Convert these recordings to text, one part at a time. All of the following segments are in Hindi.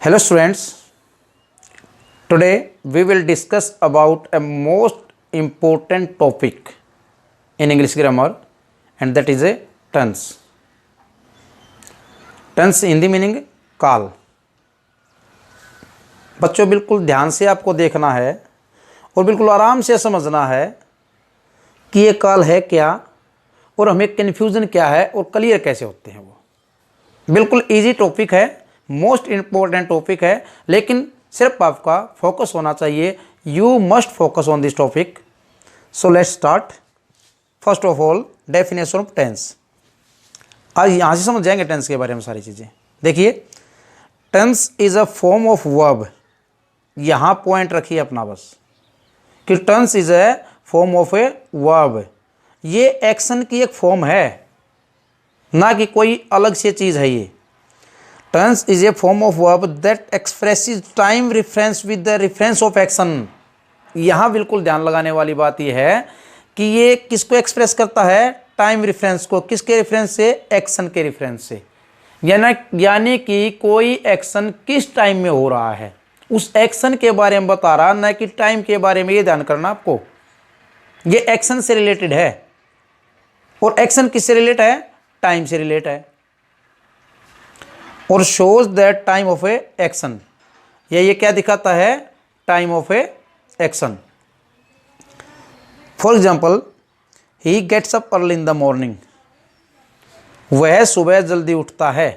Hello students, today we will discuss about a most important topic in English grammar and that is a tense. Tense Hindi meaning काल। बच्चों बिल्कुल ध्यान से आपको देखना है और बिल्कुल आराम से समझना है कि ये काल है क्या और हमें कन्फ्यूज़न क्या है और क्लियर कैसे होते हैं। वो बिल्कुल इजी टॉपिक है, मोस्ट इम्पोर्टेंट टॉपिक है, लेकिन सिर्फ आपका फोकस होना चाहिए। You must focus on this topic. So let's start. First of all definition of tense. आज यहाँ से समझ जाएंगे टेंस के बारे में सारी चीज़ें। देखिए, tense is a form of verb. यहाँ पॉइंट रखिए अपना बस कि tense is a form of a verb. ये एक्शन की एक फॉर्म है, ना कि कोई अलग से चीज़ है। ये tense is a form of verb that expresses time reference with the reference of action. यहाँ बिल्कुल ध्यान लगाने वाली बात यह है कि ये किसको एक्सप्रेस करता है? टाइम रेफरेंस को। किसके रेफरेंस से? एक्शन के रेफरेंस से। यानी कि कोई एक्शन किस टाइम में हो रहा है उस एक्शन के बारे में बता रहा, ना कि टाइम के बारे में। ये ध्यान करना आपको, ये एक्शन से रिलेटेड है। और एक्शन किससे रिलेटेड है? टाइम से रिलेटेड है। और shows that time of a action. ये क्या दिखाता है? Time of a action. For example, he gets up early in the morning. वह सुबह जल्दी उठता है।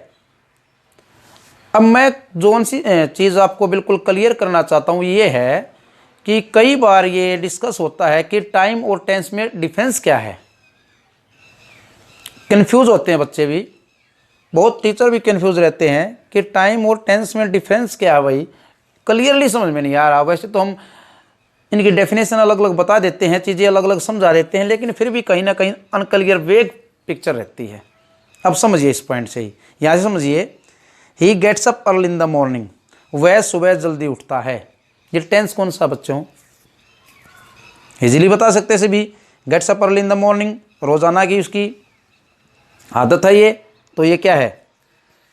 अब मैं जो सी चीज़ आपको बिल्कुल क्लियर करना चाहता हूँ ये है कि कई बार ये डिस्कस होता है कि टाइम और टेंस में डिफरेंस क्या है। कंफ्यूज होते हैं बच्चे भी, बहुत टीचर भी कंफ्यूज रहते हैं कि टाइम और टेंस में डिफरेंस क्या है। भाई क्लियरली समझ में नहीं आ रहा। वैसे तो हम इनकी डेफिनेशन अलग अलग बता देते हैं, चीज़ें अलग अलग समझा देते हैं, लेकिन फिर भी कहीं ना कहीं अनक्लियर वेग पिक्चर रहती है। अब समझिए इस पॉइंट से ही, यहाँ से समझिए। He gets up early in the morning. वह सुबह जल्दी उठता है। ये टेंस कौन सा बच्चों? इजीली बता सकते से भी। Gets up early in the morning रोजाना की उसकी आदत है ये, तो ये क्या है?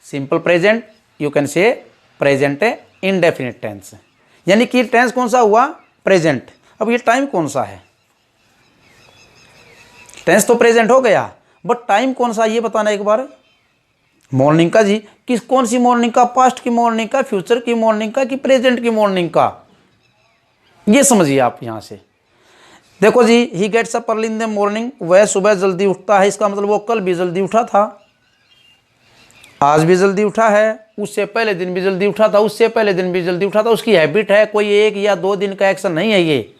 Simple present. You can say present है इनडेफिनिट टेंस। यानी कि टेंस कौन सा हुआ? प्रेजेंट। अब ये टाइम कौन सा है? टेंस तो प्रेजेंट हो गया, बट टाइम कौन सा ये बताना एक बार। मॉर्निंग का जी, कौन सी मॉर्निंग का? पास्ट की मॉर्निंग का, फ्यूचर की मॉर्निंग का, कि प्रेजेंट की मॉर्निंग का? ये समझिए आप यहां से। देखो जी, he gets up early in the morning. वह सुबह जल्दी उठता है। इसका मतलब वो कल भी जल्दी उठा था, आज भी जल्दी उठा है, उससे पहले दिन भी जल्दी उठा था, उससे पहले दिन भी जल्दी उठा था। उसकी हैबिट है, कोई एक या दो दिन का एक्शन नहीं है। ये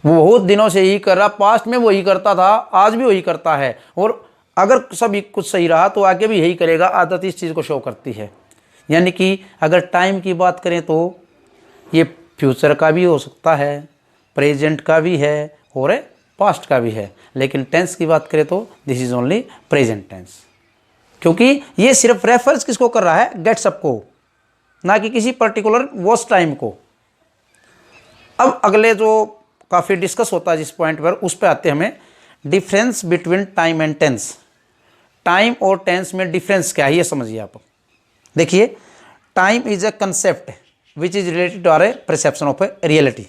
वो बहुत दिनों से ही कर रहा। पास्ट में वही करता था, आज भी वही करता है, और अगर सभी कुछ सही रहा तो आगे भी यही करेगा। आदत इस चीज़ को शो करती है। यानी कि अगर टाइम की बात करें तो ये फ्यूचर का भी हो सकता है, प्रेजेंट का भी है और पास्ट का भी है। लेकिन टेंस की बात करें तो this is only present tense, क्योंकि ये सिर्फ रेफरेंस किसको कर रहा है? गेट्स अप को, ना कि किसी पर्टिकुलर वॉच टाइम को। अब अगले जो काफ़ी डिस्कस होता है जिस पॉइंट पर, उस पर आते हैं हमें। Difference between time and tense. Time और टेंस में डिफरेंस क्या है ये समझिए आप। देखिए, time is a concept which is related to our perception of a reality.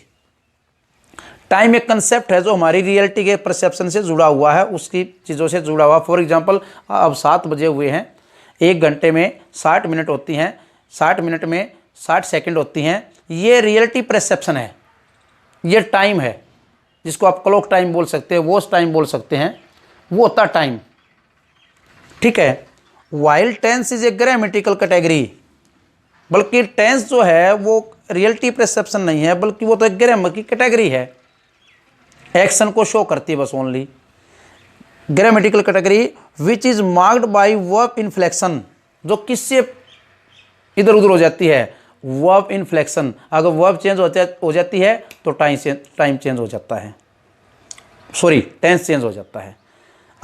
Time एक कंसेप्ट है जो हमारी रियलिटी के परसेप्शन से जुड़ा हुआ है, उसकी चीज़ों से जुड़ा हुआ। फॉर एग्जांपल, अब 7 बजे हुए हैं, 1 घंटे में 60 मिनट होती हैं, 60 मिनट में 60 सेकंड होती हैं। ये रियलिटी परसेप्शन है, ये टाइम है, जिसको आप क्लॉक टाइम बोल सकते हैं, वॉच टाइम बोल सकते हैं, वो होता टाइम। ठीक है। While tense is a grammatical category. बल्कि टेंस जो है वो रियलिटी परसेप्शन नहीं है, बल्कि वो तो एक ग्रामर की कैटेगरी है, एक्शन को शो करती है बस only. Grammatical category which is marked by verb inflection, जो किससे इधर उधर हो जाती है? Verb inflection. अगर वर्ब चेंज हो जाती है तो टाइम चेंज हो जाता है, सॉरी टेंस चेंज हो जाता है।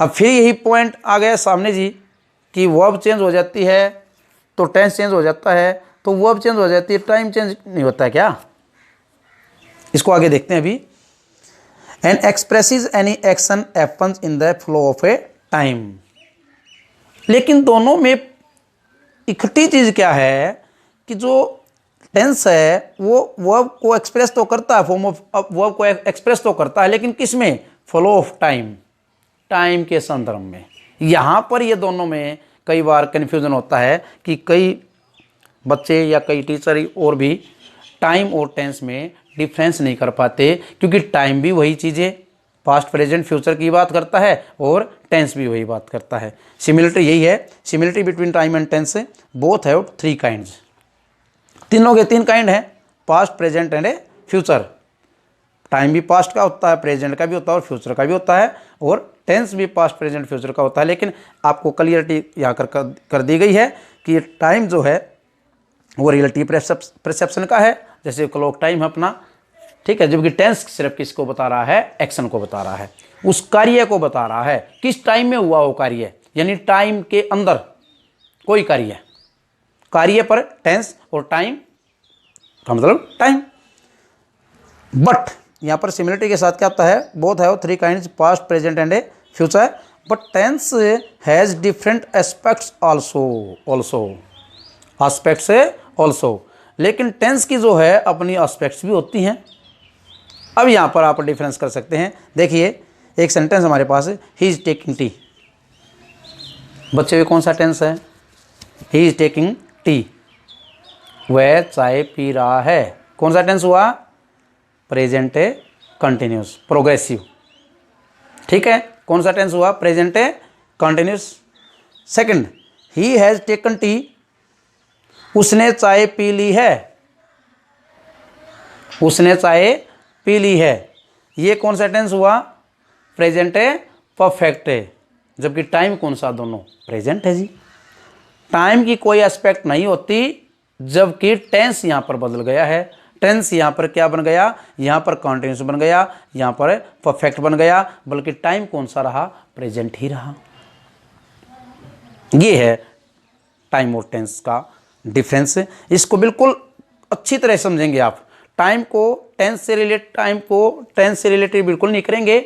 अब फिर यही पॉइंट आ गया सामने जी कि वर्ब चेंज हो जाती है तो टेंस चेंज हो जाता है, तो वर्ब चेंज हो जाती है, टाइम चेंज नहीं होता है क्या? इसको आगे देखते हैं अभी। And expresses any action happens in the flow of A time. लेकिन दोनों में इकट्ठी चीज़ क्या है कि जो टेंस है वो वर्ब को एक्सप्रेस तो करता है, फॉर्म ऑफ वर्ब को एक्सप्रेस तो करता है, लेकिन किस में? फ्लो ऑफ टाइम, टाइम के संदर्भ में। यहाँ पर ये दोनों में कई बार कन्फ्यूजन होता है कि कई बच्चे या कई टीचर और भी टाइम और टेंस में डिफरेंस नहीं कर पाते, क्योंकि टाइम भी वही चीज़ें पास्ट प्रेजेंट फ्यूचर की बात करता है और टेंस भी वही बात करता है। सिमिलरिटी यही है, similarity between time and tense both have 3 kinds. तीनों के 3 काइंड हैं, past present and future. Time भी पास्ट का होता है, प्रेजेंट का भी होता है और फ्यूचर का भी होता है, और टेंस भी पास्ट प्रेजेंट फ्यूचर का होता है। लेकिन आपको क्लियरिटी यहाँ कर दी गई है कि टाइम जो है वो रिलेटिव परसेप्शन का है, जैसे क्लॉक टाइम है अपना, ठीक है, जबकि टेंस सिर्फ किसको बता रहा है? एक्शन को बता रहा है, उस कार्य को बता रहा है, किस टाइम में हुआ वो कार्य, यानी टाइम के अंदर कोई कार्य, कार्य पर टेंस और टाइम का मतलब टाइम। बट यहाँ पर सिमिलरिटी के साथ क्या होता है? Both have 3 kinds, past present and future, but tense has different aspects also. लेकिन टेंस की जो है अपनी एस्पेक्ट्स भी होती हैं। अब यहाँ पर आप डिफरेंस कर सकते हैं। देखिए एक सेंटेंस हमारे पास है, ही इज टेकिंग टी। बच्चे में कौन सा टेंस है? ही इज टेकिंग टी, वह चाय पी रहा है। कौन सा टेंस हुआ? प्रेजेंट कंटिन्यूस, प्रोग्रेसिव, ठीक है। कौन सा टेंस हुआ? Present continuous. Second, he has taken T, उसने चाय पी ली है, उसने चाय पी ली है। ये कौन सा टेंस हुआ? प्रेजेंट परफेक्ट, जबकि टाइम कौन सा? दोनों प्रेजेंट है जी। टाइम की कोई एस्पेक्ट नहीं होती, जबकि टेंस यहाँ पर बदल गया है। टेंस यहाँ पर क्या बन गया? यहाँ पर कॉन्टिन्यूस बन गया, यहाँ पर परफेक्ट बन गया, बल्कि टाइम कौन सा रहा? प्रेजेंट ही रहा। ये है टाइम और टेंस का डिफरेंस। इसको बिल्कुल अच्छी तरह समझेंगे आप। टाइम को टेंस से रिलेटेड बिल्कुल नहीं करेंगे।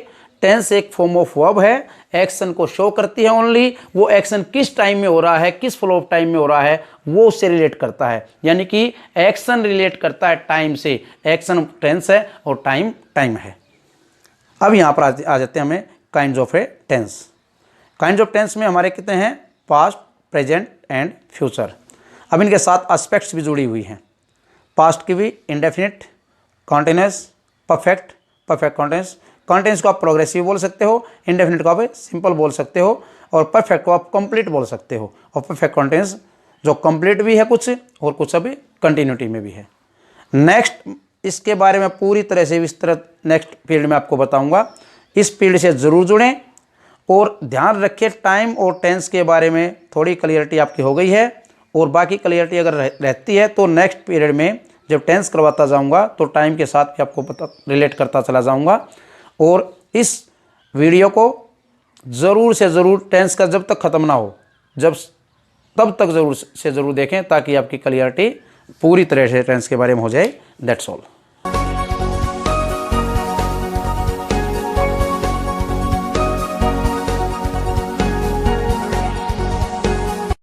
टेंस एक फॉर्म ऑफ वर्ब है, एक्शन को शो करती है ओनली। वो एक्शन किस टाइम में हो रहा है, किस फ्लो ऑफ टाइम में हो रहा है, वो उससे रिलेट करता है। यानी कि एक्शन रिलेट करता है टाइम से, एक्शन टेंस है और टाइम टाइम है। अब यहाँ पर आ जाते हैं हमें kinds of a tense. Kinds of tense में हमारे कितने हैं? Past, present and future. अब इनके साथ एस्पेक्ट्स भी जुड़ी हुई हैं। पास्ट की भी indefinite, continuous, perfect, perfect continuous. Continuous को आप प्रोग्रेसिव बोल सकते हो, इंडेफिनिट को आप सिंपल बोल सकते हो, और परफेक्ट को आप कंप्लीट बोल सकते हो। और परफेक्ट कॉन्टिन्यूस जो कंप्लीट भी है कुछ, और कुछ अभी कंटिन्यूटी में भी है। नेक्स्ट इसके बारे में पूरी तरह से विस्तृत नेक्स्ट पीरियड में आपको बताऊंगा। इस पीरियड से ज़रूर जुड़ें और ध्यान रखिए टाइम और टेंस के बारे में थोड़ी क्लियरिटी आपकी हो गई है, और बाकी क्लियरिटी अगर रहती है तो नेक्स्ट पीरियड में जब टेंस करवाता जाऊंगा तो टाइम के साथ भी आपको रिलेट करता चला जाऊंगा। और इस वीडियो को ज़रूर से ज़रूर टेंस का जब तक ख़त्म ना हो तब तक ज़रूर से ज़रूर देखें, ताकि आपकी क्लियरिटी पूरी तरह से टेंस के बारे में हो जाए। That's all.